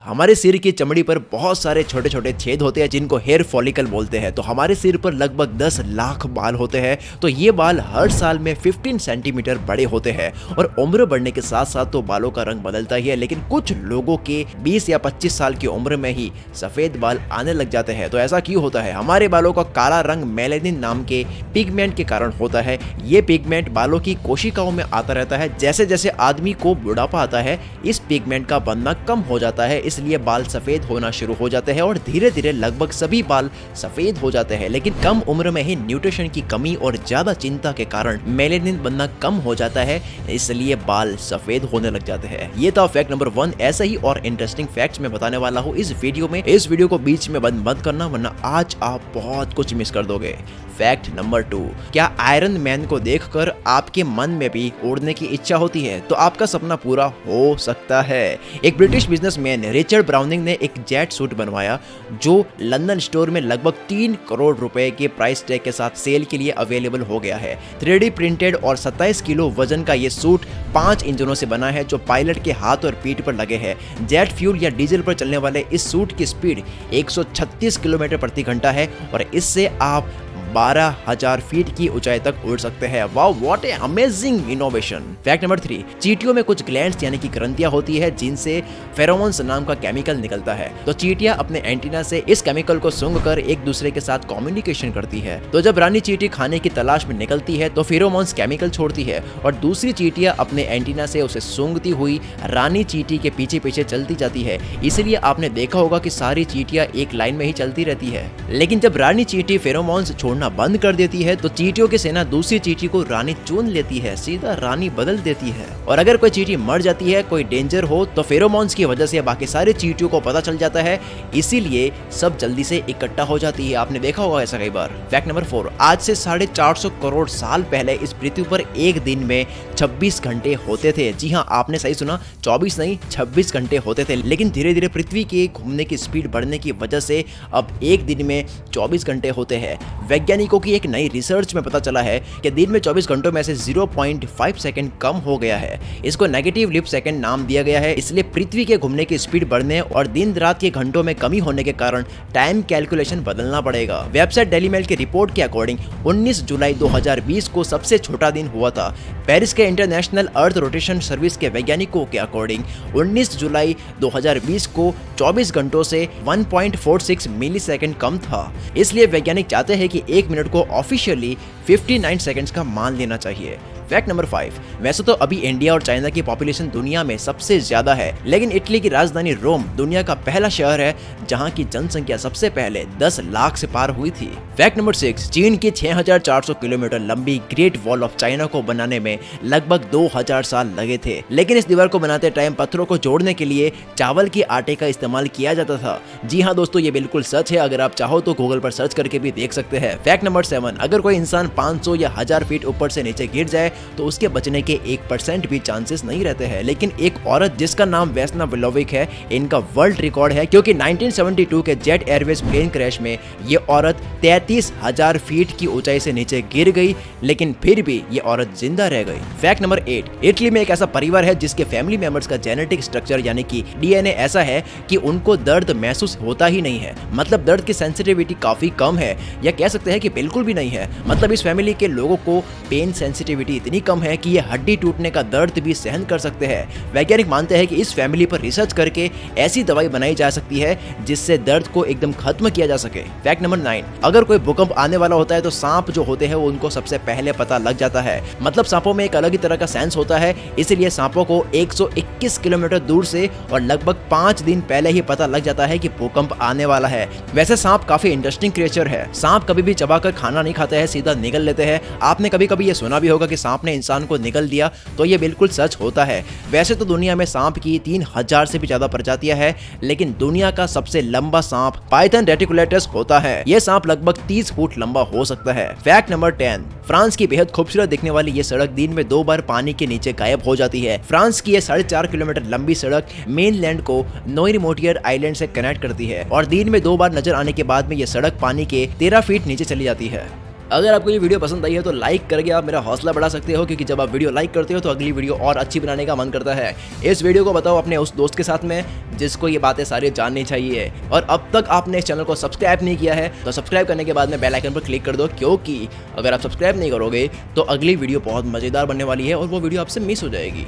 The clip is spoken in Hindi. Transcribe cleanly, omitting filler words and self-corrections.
हमारे सिर की चमड़ी पर बहुत सारे छोटे छोटे छेद होते हैं जिनको हेयर फॉलिकल बोलते हैं। तो हमारे सिर पर लगभग 10 लाख बाल होते हैं। तो ये बाल हर साल में 15 सेंटीमीटर बड़े होते हैं और उम्र बढ़ने के साथ साथ तो बालों का रंग बदलता ही है, लेकिन कुछ लोगों के 20 या 25 साल की उम्र में ही सफेद बाल आने लग जाते हैं। तो ऐसा क्यों होता है? हमारे बालों का काला रंग मेलेनिन नाम के पिगमेंट के कारण होता है। ये पिगमेंट बालों की कोशिकाओं में आता रहता है। जैसे जैसे आदमी को बुढ़ापा आता है, इस पिगमेंट का बनना कम हो जाता है, इसलिए बाल सफेद होना शुरू हो जाते हैं और धीरे धीरे लगभग सभी बाल सफेद हो जाते हैं। लेकिन कम उम्र में ही न्यूट्रिशन की कमी और ज्यादा चिंता के कारण मेलेनिन बनना कम हो जाता है, इसलिए बाल सफेद होने लग जाते हैं। ये था फैक्ट नंबर 1। ऐसे ही और इंटरेस्टिंग फैक्ट्स मैं बताने वाला हूँ इस वीडियो में। इस वीडियो को बीच में बंद मत करना, वरना आज आप बहुत कुछ मिस कर दोगे। फैक्ट नंबर 2, क्या आयरन मैन को देखकर आपके मन में भी उड़ने की इच्छा होती है? तो आपका सपना पूरा हो सकता है। एक ब्रिटिश बिजनेसमैन रिचर्ड ब्राउनिंग ने एक जेट सूट बनवाया जो लंदन स्टोर में लगभग 3 करोड़ रुपए के प्राइस टैग के साथ सेल के लिए अवेलेबल हो गया है। 3D प्रिंटेड और 27 किलो वजन का ये सूट 5 इंजनों से बना है जो पायलट के हाथ और पीठ पर लगे हैं। जेट फ्यूल या डीजल पर चलने वाले इस सूट की स्पीड 136 किलोमीटर प्रति घंटा है और इससे आप 12,000 फीट की ऊंचाई तक उड़ सकते हैं। Wow, what A amazing innovation. Fact number 3, चींटियों में कुछ ग्लैंड्स यानी कि ग्रंथियां होती है जिनसे फेरोमोन्स नाम का केमिकल निकलता है। तो चींटियां अपने एंटीना से इस केमिकल को सूंघकर एक दूसरे के साथ कम्युनिकेशन करती है। तो जब रानी चींटी खाने की तलाश में निकलती है तो फेरोमोन्स केमिकल छोड़ती है और दूसरी चींटियां अपने एंटीना से उसे सूंघती हुई रानी चींटी के पीछे पीछे चलती जाती है। इसलिए आपने देखा होगा कि सारी चींटियां एक लाइन में ही चलती रहती है। लेकिन जब रानी चींटी फेरोमोन्स छोड़ना बंद कर देती है तो चींटियों की सेना दूसरी चींटी को रानी चुन लेती है, सीधा रानी बदल देती है। और अगर कोई चींटी मर जाती है, कोई डेंजर हो, तो फेरोमोन्स की वजह से बाकी सारे चींटियों को पता चल जाता है, इसीलिए सब जल्दी से इकट्ठा हो जाती है। आपने देखा होगा ऐसा कई बार। फैक्ट नंबर 4, आज से 450 करोड़ साल पहले इस पृथ्वी पर एक दिन में 26 घंटे होते थे। जी हाँ, आपने सही सुना, 24 नहीं 26 घंटे होते थे। लेकिन धीरे धीरे पृथ्वी के घूमने की स्पीड बढ़ने की वजह से अब एक दिन में 24 घंटे होते हैं। वैज्ञानिकों की एक नई रिसर्च में पता चला है कि दिन में 24 घंटों में से 0.5 सेकंड कम हो गया है। इसको नेगेटिव लीप सेकंड नाम दिया गया है। इसलिए पृथ्वी के घूमने की स्पीड बढ़ने और दिन रात के घंटों में कमी होने के कारण टाइम कैलकुलेशन बदलना पड़ेगा। वेबसाइट डेली मेल की रिपोर्ट के अकॉर्डिंग 19 जुलाई 2020 को सबसे छोटा दिन हुआ था। पेरिस के इंटरनेशनल अर्थ रोटेशन सर्विस के वैज्ञानिकों के अकॉर्डिंग 19 जुलाई 2020 को 24 घंटों से 1.46 मिली सेकंड कम था। इसलिए वैज्ञानिक चाहते हैं कि 1 मिनट को ऑफिशियली 59 सेकंड्स का मान लेना चाहिए। फैक्ट नंबर 5, वैसे तो अभी इंडिया और चाइना की पॉपुलेशन दुनिया में सबसे ज्यादा है, लेकिन इटली की राजधानी रोम दुनिया का पहला शहर है जहां की जनसंख्या सबसे पहले 10 लाख से पार हुई थी। फैक्ट नंबर 6, चीन की 6400 किलोमीटर लंबी ग्रेट वॉल ऑफ चाइना को बनाने में लगभग 2000 साल लगे थे। लेकिन इस दीवार को बनाते टाइम पत्थरों को जोड़ने के लिए चावल के आटे का इस्तेमाल किया जाता था। जी हाँ दोस्तों, ये बिल्कुल सच है। अगर आप चाहो तो गूगल पर सर्च करके भी देख सकते हैं। फैक्ट नंबर 7, अगर कोई इंसान 500 या 1000 फीट ऊपर से नीचे गिर जाए तो उसके बचने के 1% भी चांसेस नहीं रहते हैं। लेकिन एक औरत जिसका नाम वेस्ना विलोविक है, इनका वर्ल्ड रिकॉर्ड है, क्योंकि 1972 के जेट एयरवेज प्लेन क्रैश में ये औरत 33,000 फीट की ऊंचाई से नीचे गिर गई, लेकिन फिर भी ये औरत जिंदा रह गई। फैक्ट नंबर 8, इटली में एक ऐसा परिवार है जिसके फैमिली मेंबर्स का जेनेटिक स्ट्रक्चर यानी कि डीएनए ऐसा है कि उनको दर्द महसूस होता ही नहीं है। मतलब दर्द की सेंसिटिविटी काफी कम है, या कह सकते हैं कि बिल्कुल भी नहीं है। मतलब इस फैमिली के लोगों को पेन सेंसिटिविटी इतनी कम है कि ये हड्डी टूटने का दर्द भी सहन कर सकते हैं। वैज्ञानिक मानते हैं कि इस फैमिली पर रिसर्च करके ऐसी दवाई बनाई जा सकती है जिससे दर्द को एकदम खत्म किया जा सके। फैक्ट नंबर 9, अगर कोई भूकंप आने वाला होता है तो सांप जो होते हैं वो उनको सबसे पहले पता लग जाता है। मतलब सांपों में एक अलग ही तरह का सेंस होता है, इसलिए सांपों को 121 किलोमीटर दूर से और लगभग 5 दिन पहले ही पता लग जाता है कि भूकंप आने वाला है। वैसे सांप काफी इंटरेस्टिंग क्रिएचर है। सांप कभी भी चबाकर खाना नहीं खाते हैं, सीधा निगल लेते हैं। आपने कभी कभी ये सुना भी होगा कि सांप ने इंसान को निगल दिया, तो ये बिल्कुल सच होता है। वैसे तो दुनिया में सांप की 3000 से भी ज्यादा प्रजातियां हैं, लेकिन दुनिया का सबसे लंबा सांप पाइथन रेटिकुलेटस होता है। यह सांप लगभग 30 फुट लंबा हो सकता है। फैक्ट नंबर 10, फ्रांस की बेहद खूबसूरत दिखने वाली ये सड़क दिन में 2 बार पानी के नीचे गायब हो जाती है। फ्रांस की ये 4.5 किलोमीटर लंबी सड़क मेनलैंड को नोइरमोटियर आइलैंड से कनेक्ट करती है और दिन में 2 बार नजर आने के बाद में ये सड़क पानी के 13 फीट नीचे चली जाती है। अगर आपको ये वीडियो पसंद आई है तो लाइक करके आप मेरा हौसला बढ़ा सकते हो, क्योंकि जब आप वीडियो लाइक करते हो तो अगली वीडियो और अच्छी बनाने का मन करता है। इस वीडियो को बताओ अपने उस दोस्त के साथ में जिसको ये बातें सारी जाननी चाहिए। और अब तक आपने इस चैनल को सब्सक्राइब नहीं किया है तो सब्सक्राइब करने के बाद में बेल आइकन पर क्लिक कर दो, क्योंकि अगर आप सब्सक्राइब नहीं करोगे तो अगली वीडियो बहुत मज़ेदार बनने वाली है और वो वीडियो आपसे मिस हो जाएगी।